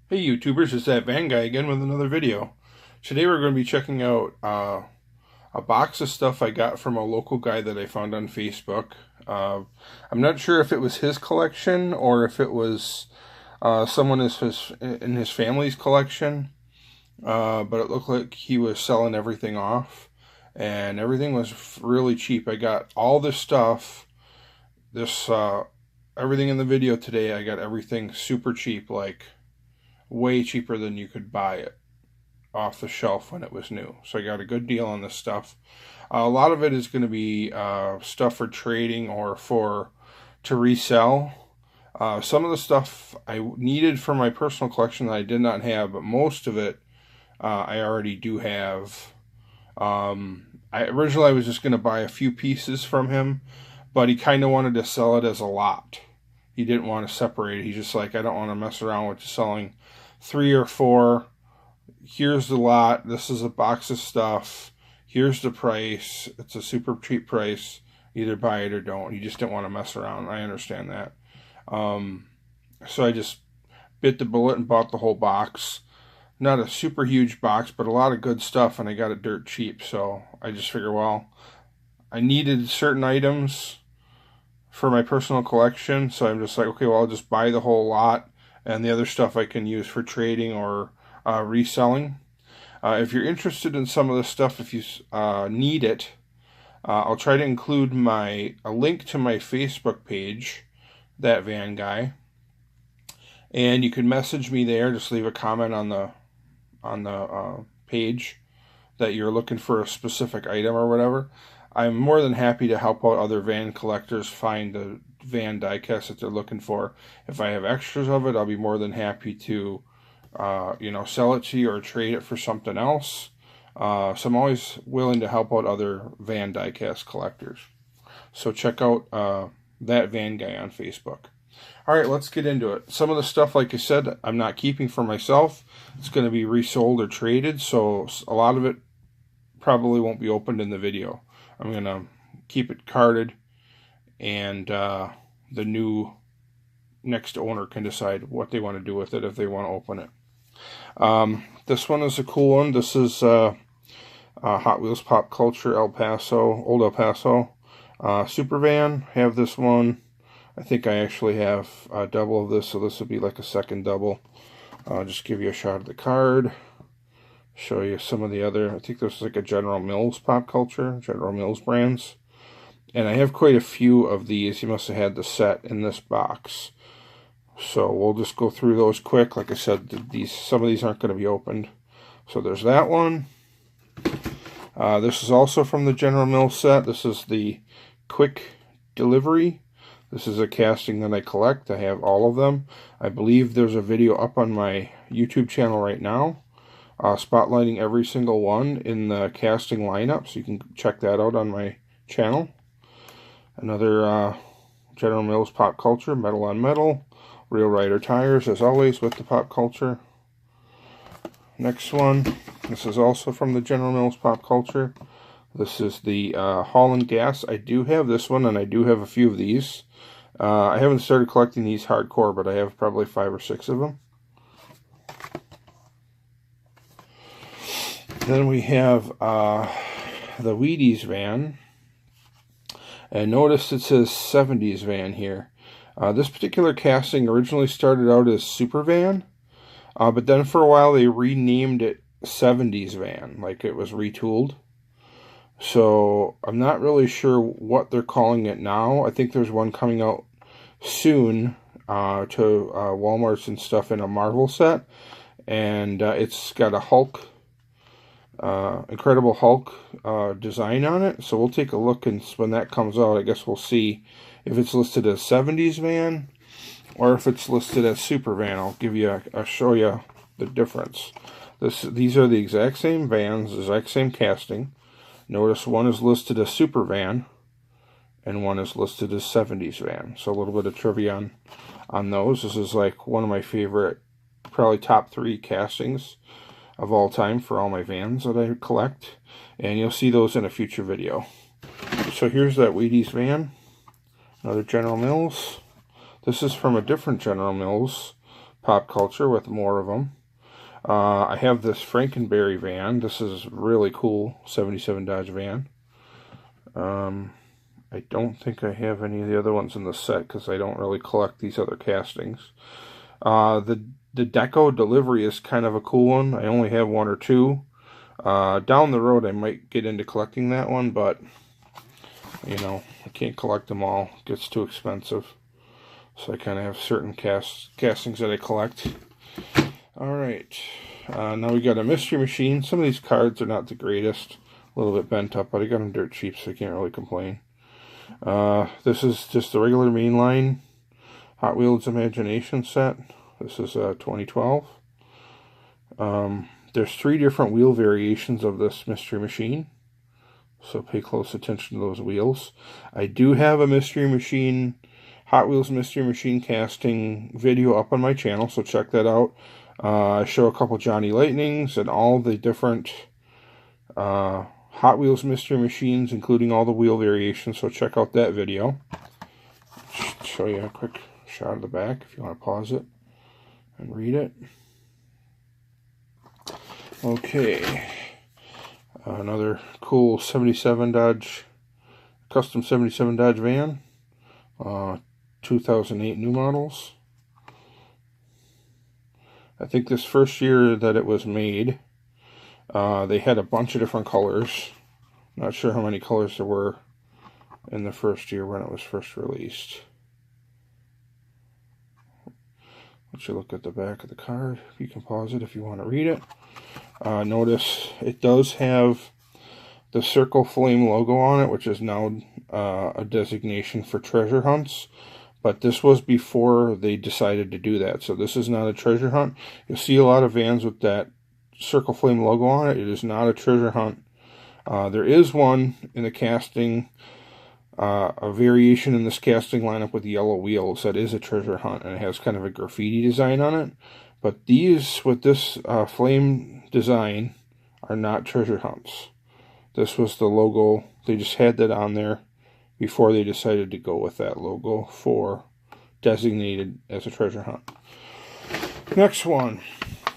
Hey YouTubers, it's that Van Guy again with another video. Today we're going to be checking out a box of stuff I got from a local guy that I found on Facebook. I'm not sure if it was his collection or if it was someone in his family's collection, but it looked like he was selling everything off, and everything was really cheap. I got all this stuff, everything in the video today. I got everything super cheap, like way cheaper than you could buy it off the shelf when it was new. So I got a good deal on this stuff. A lot of it is going to be stuff for trading or to resell. Some of the stuff I needed for my personal collection that I did not have, but most of it I already do have. Originally I was just going to buy a few pieces from him, but he kind of wanted to sell it as a lot. He didn't want to separate it. He's just like, I don't want to mess around with selling 3 or 4. Here's the lot. This is a box of stuff. Here's the price. It's a super cheap price. Either buy it or don't. He just didn't want to mess around. I understand that. So I just bit the bullet and bought the whole box. Not a super huge box, but a lot of good stuff, and I got it dirt cheap. So I just figured, well, I needed certain items for my personal collection, so I'm just like, okay, well, I'll just buy the whole lot, and the other stuff I can use for trading or reselling. If you're interested in some of this stuff, if you need it, I'll try to include a link to my Facebook page, That Van Guy, and you can message me there. Just leave a comment on the page that you're looking for a specific item or whatever. I'm more than happy to help out other van collectors find the van diecast that they're looking for. If I have extras of it, I'll be more than happy to, sell it to you or trade it for something else. So I'm always willing to help out other van diecast collectors. So check out That Van Guy on Facebook. All right, let's get into it. Some of the stuff, like I said, I'm not keeping for myself. It's going to be resold or traded, so a lot of it probably won't be opened in the video. I'm going to keep it carded, and the new next owner can decide what they want to do with it if they want to open it. This one is a cool one. This is Hot Wheels Pop Culture Old El Paso Super Van. I have this one. I think I actually have a double of this, so this would be like a second double. I'll just give you a shot of the card. Show you some of the other, I think this is like a General Mills Pop Culture, General Mills brands. And I have quite a few of these. You must have had the set in this box. So we'll just go through those quick. Like I said, some of these aren't going to be opened. So there's that one. This is also from the General Mills set. This is the Quick Delivery. This is a casting that I collect. I have all of them. I believe there's a video up on my YouTube channel right now, spotlighting every single one in the casting lineup, so you can check that out on my channel. Another General Mills Pop Culture, Metal on Metal, Real Rider tires, as always, with the Pop Culture. Next one, this is also from the General Mills Pop Culture. This is the Holland Gas. I do have this one, and I do have a few of these. I haven't started collecting these hardcore, but I have probably 5 or 6 of them. Then we have the Wheaties van. And notice it says 70s van here. This particular casting originally started out as Super Van, but then for a while they renamed it 70s van, like it was retooled. So I'm not really sure what they're calling it now. I think there's one coming out soon to Walmart's and stuff in a Marvel set, and it's got a Hulk, Incredible Hulk design on it. So we'll take a look, and when that comes out, I guess we'll see if it's listed as 70s van or if it's listed as Super Van. I'll show you the difference. These are the exact same vans, exact same casting. Notice one is listed as Super Van and one is listed as 70s van. So a little bit of trivia on those. This is like one of my favorite, probably top 3 castings of all time for all my vans that I collect, and you'll see those in a future video. So here's that Wheaties van, another General Mills. This is from a different General Mills pop culture with more of them. I have this Frankenberry van. This is really cool, 77 Dodge van. I don't think I have any of the other ones in the set because I don't really collect these other castings. The Deco delivery is kind of a cool one. I only have one or two. Down the road I might get into collecting that one, but you know, I can't collect them all. It gets too expensive. So I kind of have certain castings that I collect. Alright, now we got a Mystery Machine. Some of these cards are not the greatest. A little bit bent up, but I got them dirt cheap, so I can't really complain. This is just the regular mainline Hot Wheels Imagination set. This is 2012. There's 3 different wheel variations of this Mystery Machine, so pay close attention to those wheels. I do have a Mystery Machine, Hot Wheels Mystery Machine casting video up on my channel, so check that out. I show a couple Johnny Lightnings and all the different Hot Wheels Mystery Machines, including all the wheel variations, so check out that video. Show you a quick shot of the back if you want to pause it and read it. Okay, another cool 77 Dodge, custom 77 Dodge van, 2008 new models. I think this first year that it was made, they had a bunch of different colors. Not sure how many colors there were in the first year when it was first released. Let you look at the back of the card. You can pause it if you want to read it. Notice it does have the Circle Flame logo on it, which is now a designation for treasure hunts. But this was before they decided to do that. So this is not a treasure hunt. You'll see a lot of vans with that Circle Flame logo on it. It is not a treasure hunt. There is one in the casting, a variation in this casting lineup with yellow wheels that is a treasure hunt, and it has kind of a graffiti design on it. But these, with this flame design, are not treasure hunts. This was the logo. They just had that on there before they decided to go with that logo for designated as a treasure hunt. Next one,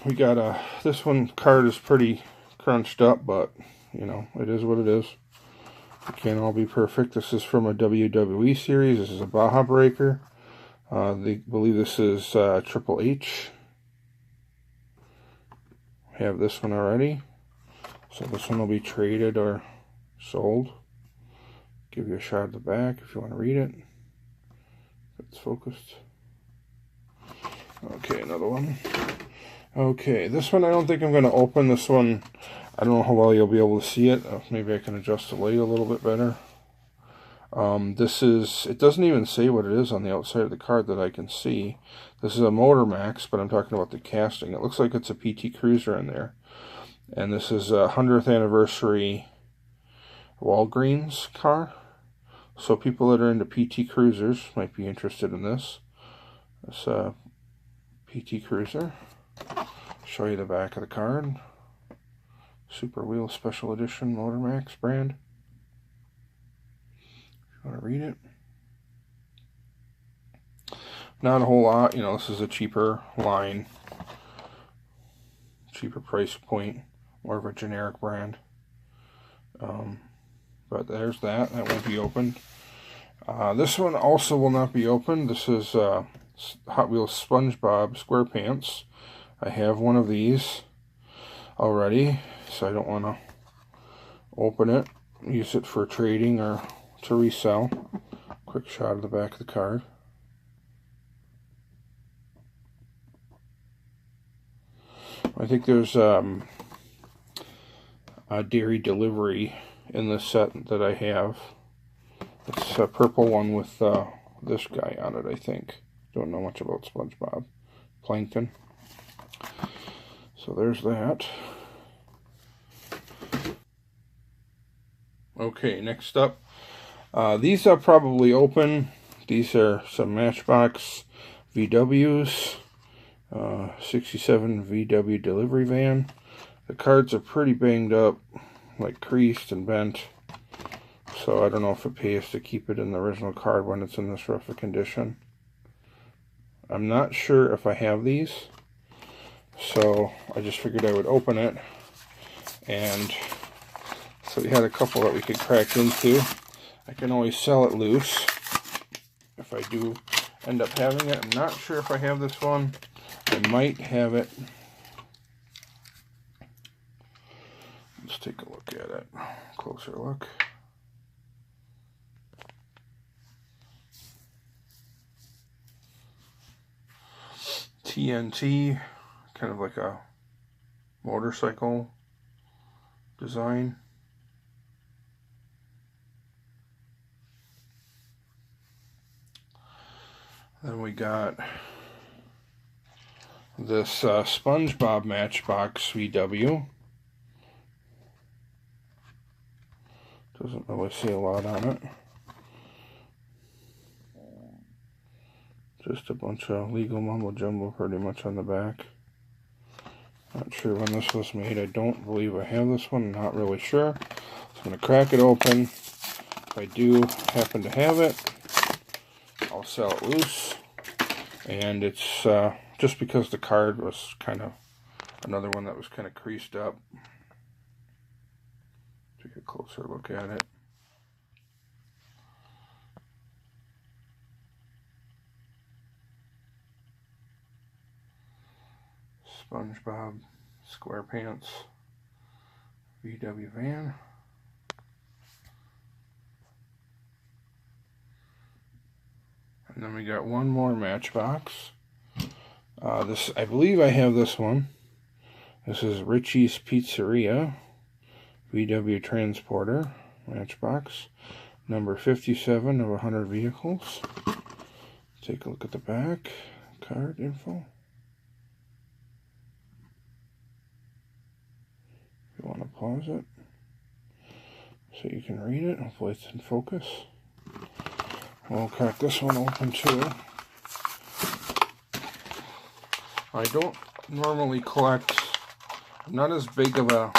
we got this one card is pretty crunched up, but you know, it is what it is. It can't all be perfect. This is from a WWE series. This is a Baja Breaker. They believe this is Triple H. We have this one already. So this one will be traded or sold. Give you a shot at the back if you want to read it. If it's focused. Okay, another one. Okay, this one I don't think I'm going to open. This one, I don't know how well you'll be able to see it. Maybe I can adjust the light a little bit better. This is, it doesn't even say what it is on the outside of the card that I can see. This is a Motor Max, but I'm talking about the casting. It looks like it's a PT Cruiser in there. And this is a 100th anniversary Walgreens car. So people that are into PT Cruisers might be interested in this. This PT Cruiser. Show you the back of the card. Super Wheel Special Edition Motor Max brand. If you want to read it. Not a whole lot. You know, this is a cheaper line. Cheaper price point. More of a generic brand. But there's that. That won't be opened. This one also will not be opened. This is Hot Wheels SpongeBob SquarePants. I have one of these already, so I don't want to open it, use it for trading or to resell. Quick shot of the back of the card. I think there's a dairy delivery in the set that I have. It's a purple one with this guy on it, I think. Don't know much about SpongeBob. Plankton. So there's that. Okay, next up. These are probably open. These are some Matchbox VWs. 67 VW delivery van. The cards are pretty banged up, like creased and bent. So I don't know if it pays to keep it in the original card when it's in this rough a condition. I'm not sure if I have these, so I just figured I would open it. And so we had a couple that we could crack into. I can always sell it loose if I do end up having it. I'm not sure if I have this one. I might have it. Let's take a look at it. Closer look. TNT, kind of like a motorcycle design. Then we got this SpongeBob Matchbox VW. Doesn't really say a lot on it. Just a bunch of legal mumbo jumbo pretty much on the back. Not sure when this was made. I don't believe I have this one. Not really sure. So I'm going to crack it open. If I do happen to have it, I'll sell it loose. And it's just because the card was kind of another one that was kind of creased up. Take a closer look at it. SpongeBob SquarePants VW van. And then we got one more Matchbox. This, I believe I have this one. This is Richie's Pizzeria VW Transporter Matchbox, number 57 of 100 vehicles. Take a look at the back. Card info. If you want to pause it so you can read it. Hopefully it's in focus. We'll crack this one open too. I don't normally collect, I'm not as big of a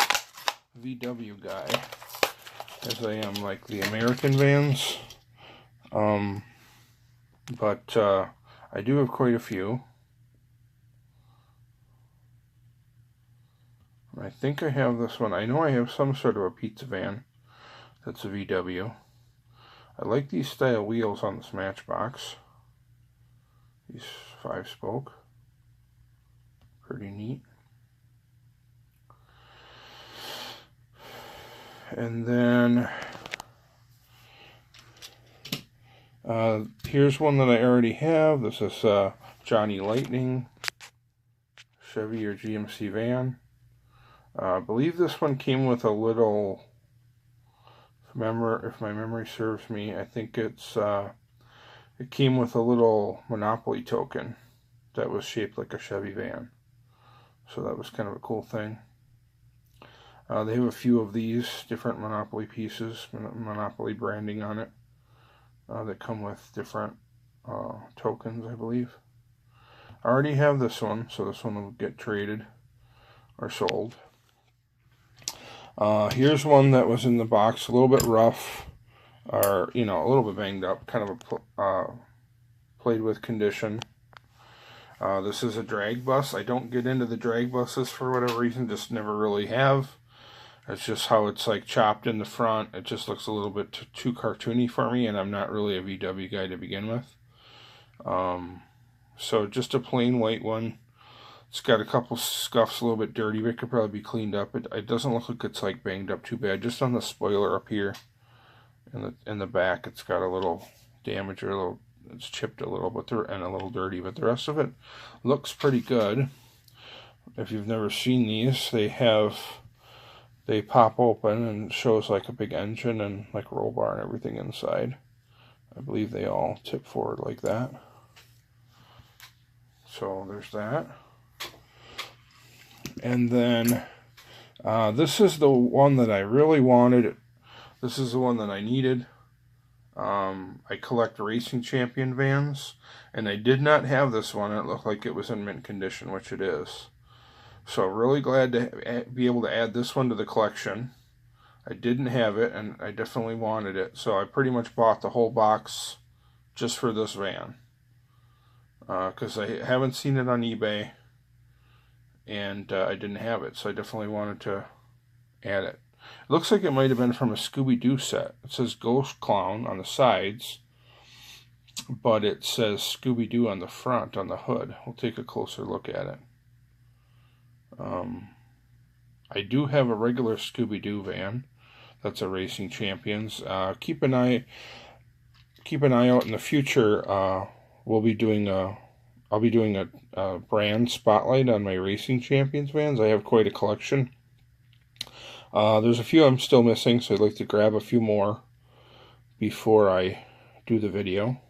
VW guy as I am like the American vans. But I do have quite a few. I think I have this one. I know I have some sort of a pizza van that's a VW. I like these style wheels on this Matchbox. These 5-spoke. Pretty neat. And then here's one that I already have. This is Johnny Lightning Chevy or GMC van. I believe this one came with a little, if my memory serves me, I think it came with a little Monopoly token that was shaped like a Chevy van. So that was kind of a cool thing. They have a few of these different Monopoly pieces, Monopoly branding on it, that come with different tokens, I believe. I already have this one, so this one will get traded or sold. Here's one that was in the box, a little bit rough, or, you know, a little bit banged up, kind of a played with condition. This is a drag bus. I don't get into the drag buses for whatever reason, just never really have. It's just how it's like chopped in the front. It just looks a little bit too cartoony for me, and I'm not really a VW guy to begin with. So just a plain white one. It's got a couple scuffs, a little bit dirty, but it could probably be cleaned up. It doesn't look like it's like banged up too bad. Just on the spoiler up here in the back, it's got a little damage, or it's chipped a little, and a little dirty. But the rest of it looks pretty good. If you've never seen these, they pop open and shows like a big engine and like roll bar and everything inside. I believe they all tip forward like that. So there's that. And then this is the one that I really wanted. This is the one that I needed. I collect Racing Champion vans, and I did not have this one. It looked like it was in mint condition, which it is. So really glad to be able to add this one to the collection. I didn't have it, and I definitely wanted it. So I pretty much bought the whole box just for this van. because I haven't seen it on eBay, and I didn't have it, so I definitely wanted to add it. It looks like it might have been from a Scooby-Doo set. It says Ghost Clown on the sides, but it says Scooby-Doo on the front, on the hood. We'll take a closer look at it. I do have a regular Scooby-Doo van. That's a Racing Champions. Keep an eye out in the future. I'll be doing a brand spotlight on my Racing Champions vans. I have quite a collection. There's a few I'm still missing, so I'd like to grab a few more before I do the video.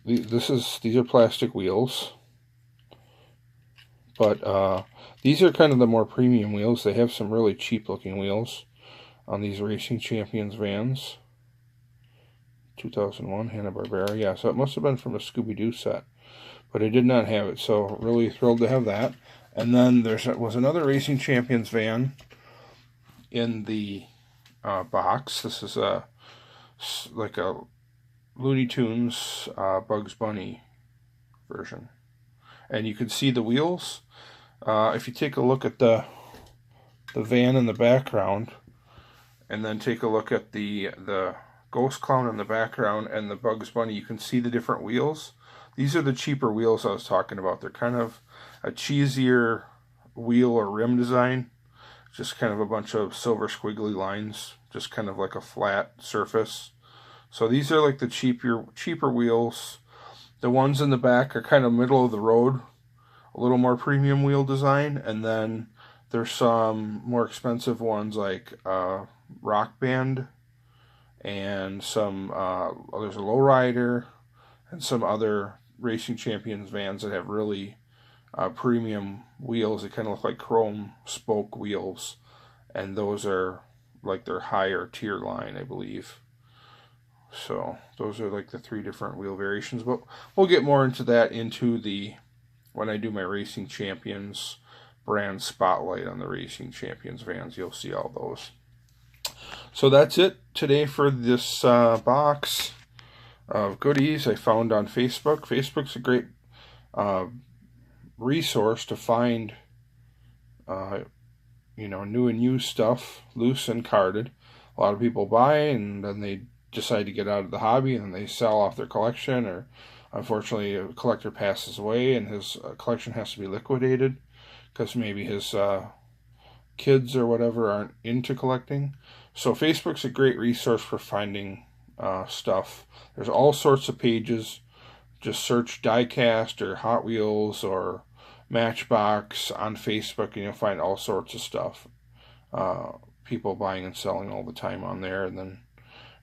These are plastic wheels, but these are kind of the more premium wheels. They have some really cheap looking wheels on these Racing Champions vans. 2001 Hanna-Barbera. Yeah, so it must have been from a Scooby-Doo set, but I did not have it, so really thrilled to have that. And then there was another Racing Champions van in the box. This is like a Looney Tunes Bugs Bunny version, and you can see the wheels. If you take a look at the van in the background, and then take a look at the Ghost Clown in the background and the Bugs Bunny, you can see the different wheels. These are the cheaper wheels I was talking about. They're kind of a cheesier wheel or rim design. Just kind of a bunch of silver squiggly lines, just kind of like a flat surface. So these are like the cheaper wheels. The ones in the back are kind of middle of the road, a little more premium wheel design, and then there's some more expensive ones like Rock Band, and some there's a Lowrider, and some other Racing Champions vans that have really premium wheels. They kind of look like chrome spoke wheels, and those are like their higher tier line, I believe. So those are like the 3 different wheel variations, but we'll get more into that when I do my Racing Champions brand spotlight on the Racing Champions vans. You'll see all those. So that's it today for this box of goodies I found on Facebook. Facebook's a great resource to find new and used stuff, loose and carded. A lot of people buy and then they decide to get out of the hobby, and then they sell off their collection, or unfortunately a collector passes away and his collection has to be liquidated because maybe his kids or whatever aren't into collecting. So Facebook's a great resource for finding stuff. There's all sorts of pages. Just search Diecast or Hot Wheels or Matchbox on Facebook, and you'll find all sorts of stuff. People buying and selling all the time on there. And then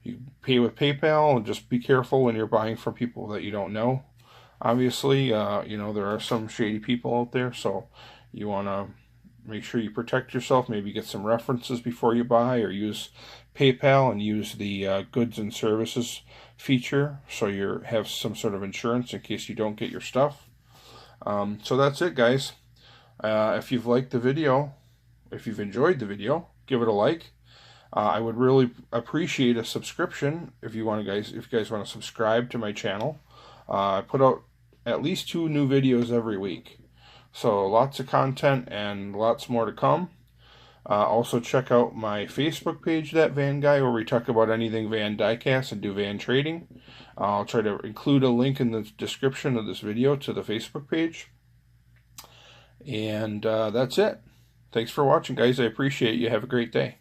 you pay with PayPal, and just be careful when you're buying from people that you don't know. Obviously, there are some shady people out there, so you want to make sure you protect yourself. Maybe get some references before you buy, or use PayPal and use the goods and services feature so you have some sort of insurance in case you don't get your stuff. So that's it, guys. If you've liked the video, if you've enjoyed the video, give it a like. I would really appreciate a subscription if you guys want to subscribe to my channel. I put out at least 2 new videos every week. So lots of content and lots more to come. Also check out my Facebook page, That Van Guy, where we talk about anything van diecast and do van trading. I'll try to include a link in the description of this video to the Facebook page. And that's it. Thanks for watching, guys. I appreciate you. Have a great day.